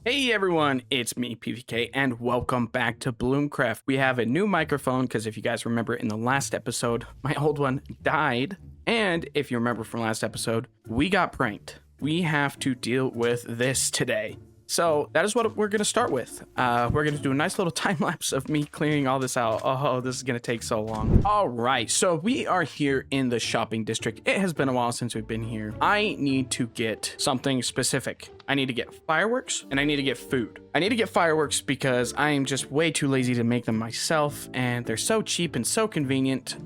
Hey everyone, it's me, PVK, and welcome back to BloomCraft. We have a new microphone because if you guys remember in the last episode, my old one died. And if you remember from last episode, we got pranked. We have to deal with this today. So that is what we're going to start with. We're going to do a nice little time lapse of me clearing all this out. Oh, this is going to take so long. All right, so we are here in the shopping district. It has been a while since we've been here. I need to get something specific. I need to get fireworks and I need to get food. I need to get fireworks because I am just way too lazy to make them myself and they're so cheap and so convenient.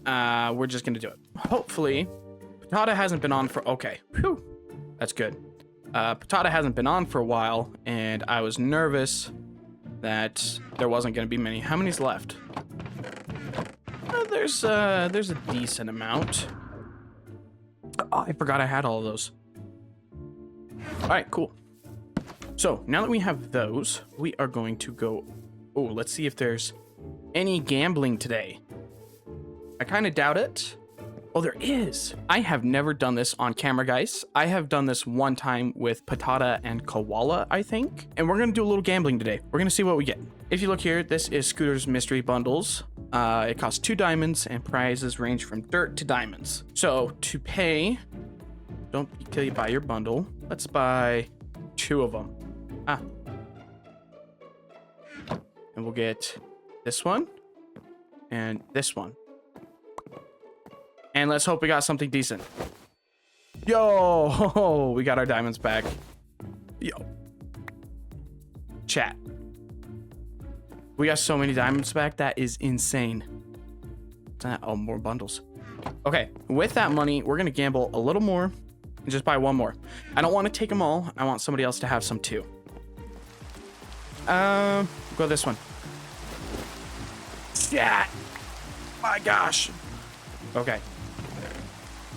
We're just going to do it. Hopefully, Patata hasn't been on for... Okay, whew, that's good. Patata hasn't been on for a while, and I was nervous that there wasn't going to be many. How many's left? There's a decent amount. Oh, I forgot I had all of those. All right, cool. So now that we have those, we are going to go... Oh, let's see if there's any gambling today. I kind of doubt it. Oh, there is. I have never done this on camera, guys. I have done this one time with Patata and Koala, I think. And we're going to do a little gambling today. We're going to see what we get. If you look here, this is Scooter's Mystery Bundles. It costs 2 diamonds and prizes range from dirt to diamonds. So to pay, don't till you buy your bundle. Let's buy 2 of them. And we'll get this one and this one. And let's hope we got something decent. Yo, we got our diamonds back. Yo. Chat. We got so many diamonds back. That is insane. Oh, more bundles. Okay, with that money, we're going to gamble a little more and just buy one more. I don't want to take them all. I want somebody else to have some too. Go this one. Yeah. My gosh. Okay.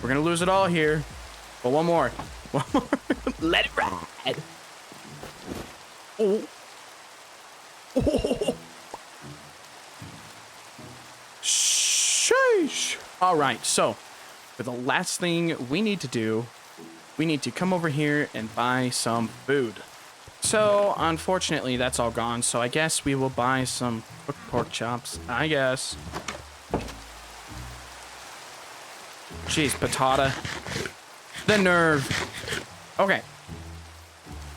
We're gonna lose it all here. But one more. One more. Let it ride. Oh. Oh. Sheesh. All right, so for the last thing we need to do, we need to come over here and buy some food. So unfortunately, that's all gone. So I guess we will buy some cooked pork chops, I guess. Jeez, Patata. The nerve. Okay.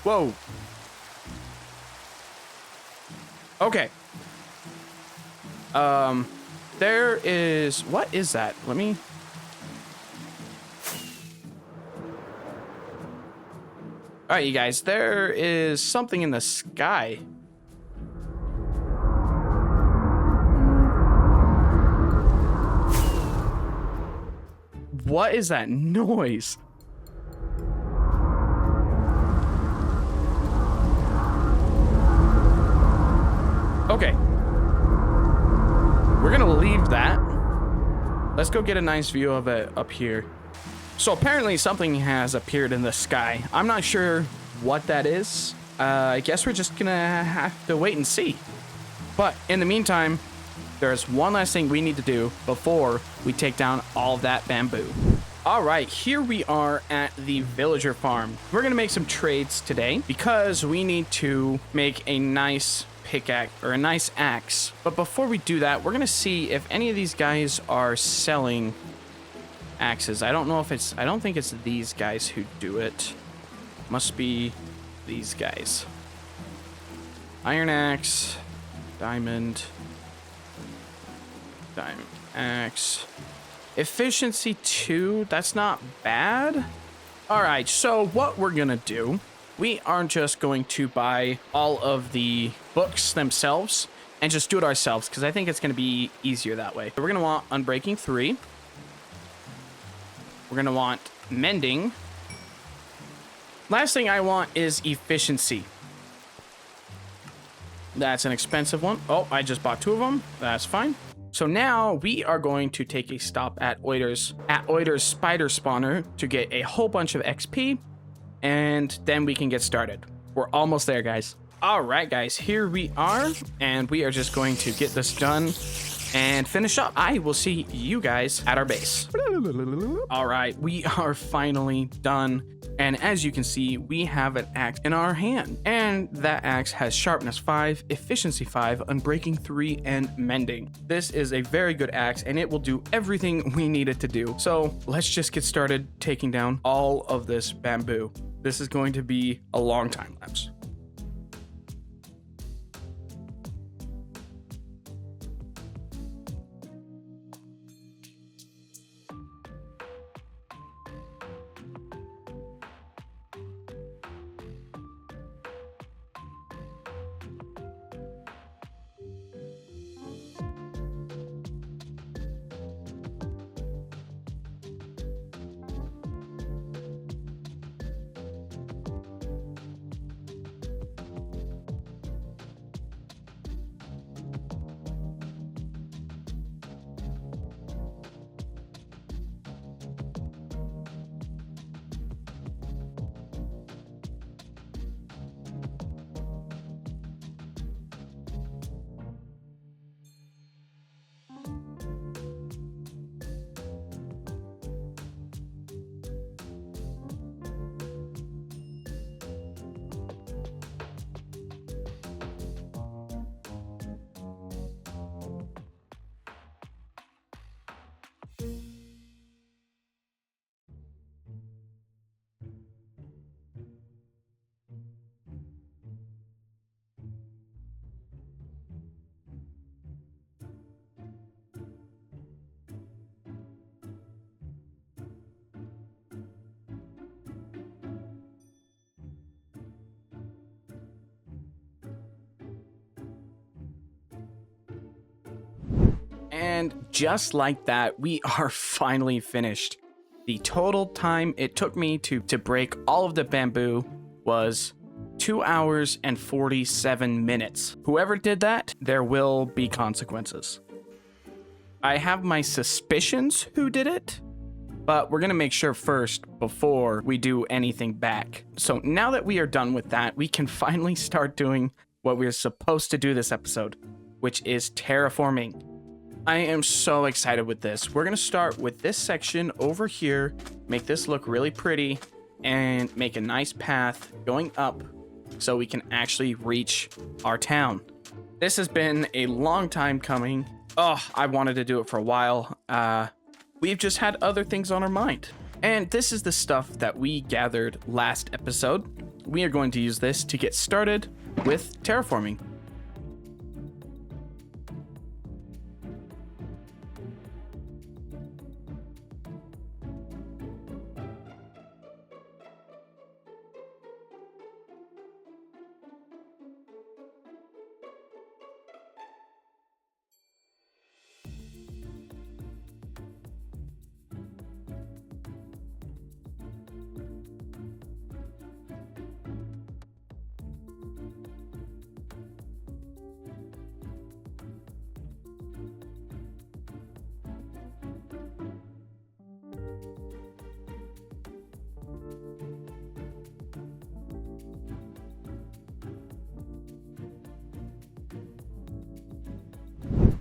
Whoa. Okay. There is... What is that? Let me... Alright, you guys. There is something in the sky. What is that noise? Okay. We're gonna leave that. Let's go get a nice view of it up here. So apparently something has appeared in the sky. I'm not sure what that is. I guess we're just gonna have to wait and see. But in the meantime, there's one last thing we need to do before we take down all that bamboo. All right, here we are at the villager farm. We're gonna make some trades today because we need to make a nice pickaxe or a nice axe. But before we do that, we're gonna see if any of these guys are selling axes. I don't think it's these guys who do it. Must be these guys. Iron axe, diamond axe. Efficiency 2, that's not bad. All right, so what we're gonna do, we aren't just going to buy all of the books themselves and just do it ourselves because I think it's gonna be easier that way. So we're gonna want Unbreaking 3. We're gonna want Mending. Last thing I want is Efficiency. That's an expensive one. Oh, I just bought 2 of them. That's fine. So now we are going to take a stop at Oiter's spider spawner to get a whole bunch of XP, and then we can get started. We're almost there, guys. All right, guys, here we are, and we are just going to get this done and finish up. I will see you guys at our base. All right, we are finally done. And as you can see, we have an axe in our hand. And that axe has sharpness 5, efficiency 5, unbreaking 3, and mending. This is a very good axe and it will do everything we need it to do. So let's just get started taking down all of this bamboo. This is going to be a long time lapse. And just like that, we are finally finished. The total time it took me to break all of the bamboo was 2 hours and 47 minutes. Whoever did that, there will be consequences. I have my suspicions who did it, but we're gonna make sure first before we do anything back. So now that we are done with that, we can finally start doing what we're supposed to do this episode, which is terraforming. I am so excited with this. We're gonna start with this section over here, make this look really pretty, and make a nice path going up so we can actually reach our town. This has been a long time coming. Oh, I wanted to do it for a while. We've just had other things on our mind. And this is the stuff that we gathered last episode. We are going to use this to get started with terraforming.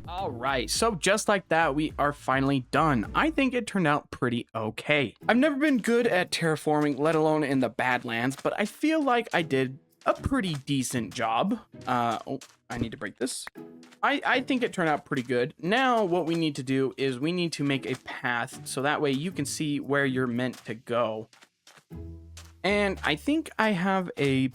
All right, so just like that, we are finally done. I think it turned out pretty okay. I've never been good at terraforming, let alone in the Badlands, but I feel like I did a pretty decent job. Oh, I need to break this. I think it turned out pretty good. Now what we need to do is we need to make a path so that way you can see where you're meant to go. And I think I have a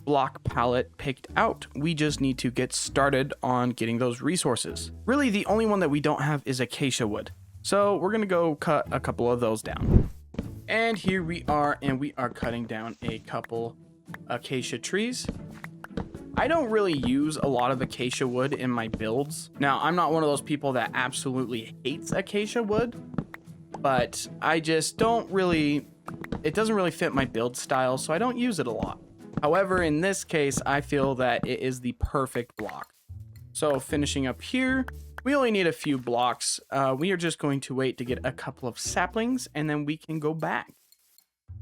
block palette picked out. We just need to get started on getting those resources. Really, the only one that we don't have is acacia wood. So we're gonna go cut a couple of those down. And here we are, and we are cutting down a couple acacia trees. I don't really use a lot of acacia wood in my builds. Now, I'm not one of those people that absolutely hates acacia wood, but I just don't really, it doesn't really fit my build style, so I don't use it a lot. However, in this case, I feel that it is the perfect block. So finishing up here, we only need a few blocks. We are just going to wait to get a couple of saplings and then we can go back.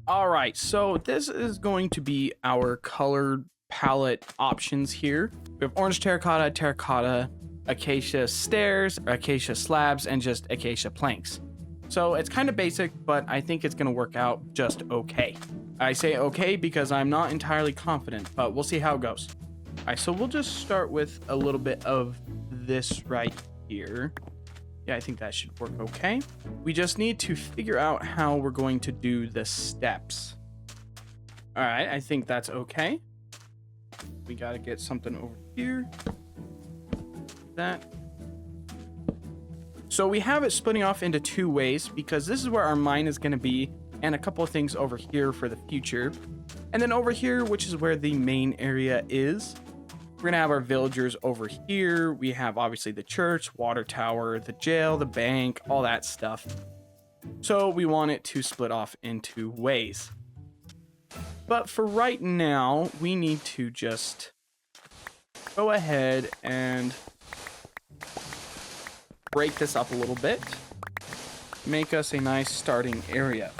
All right, so this is going to be our colored palette options here. We have orange terracotta, terracotta, acacia stairs, acacia slabs, and just acacia planks. So it's kind of basic, but I think it's going to work out just okay. I say okay because I'm not entirely confident, but we'll see how it goes. All right, so we'll just start with a little bit of this right here. Yeah, I think that should work okay. We just need to figure out how we're going to do the steps. All right, I think that's okay. We got to get something over here. That. So we have it splitting off into two ways because this is where our mine is going to be, and a couple of things over here for the future. And then over here, which is where the main area is, we're going to have our villagers over here. We have obviously the church, water tower, the jail, the bank, all that stuff. So we want it to split off into ways. But for right now, we need to just go ahead and break this up a little bit, make us a nice starting area.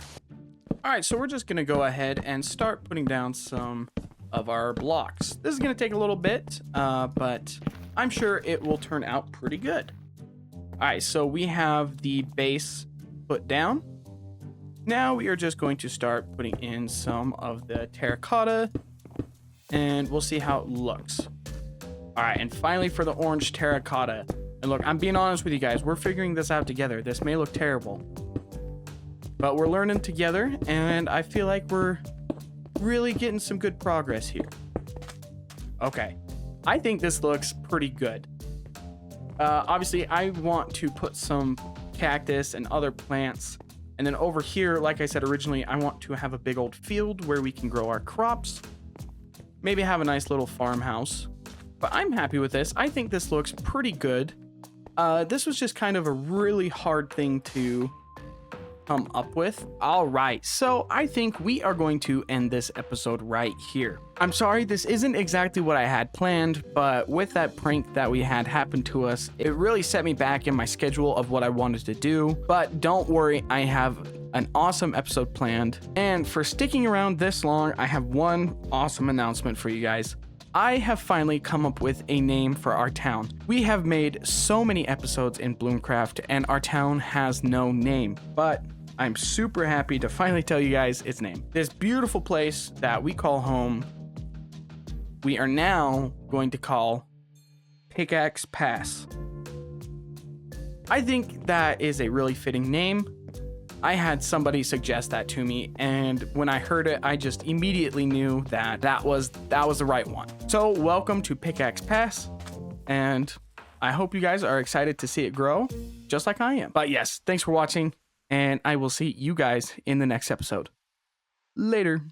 All right, so we're just gonna go ahead and start putting down some of our blocks. This is gonna take a little bit, but I'm sure it will turn out pretty good. All right, so we have the base put down. Now we are just going to start putting in some of the terracotta, and we'll see how it looks. All right, and finally for the orange terracotta. And look, I'm being honest with you guys. We're figuring this out together. This may look terrible, but we're learning together, and I feel like we're really getting some good progress here. Okay, I think this looks pretty good. Obviously, I want to put some cactus and other plants. And then over here, like I said originally, I want to have a big old field where we can grow our crops. Maybe have a nice little farmhouse. But I'm happy with this. I think this looks pretty good. This was just kind of a really hard thing to come up with. All right, so I think we are going to end this episode right here. I'm sorry, this isn't exactly what I had planned, but with that prank that we had happen to us, it really set me back in my schedule of what I wanted to do. But don't worry, I have an awesome episode planned. And for sticking around this long, I have one awesome announcement for you guys. I have finally come up with a name for our town. We have made so many episodes in BloomCraft and our town has no name, but I'm super happy to finally tell you guys its name. This beautiful place that we call home, we are now going to call Pickaxe Pass. I think that is a really fitting name. I had somebody suggest that to me, and when I heard it, I just immediately knew that was the right one. So welcome to Pickaxe Pass, and I hope you guys are excited to see it grow, just like I am. But yes, thanks for watching, and I will see you guys in the next episode. Later.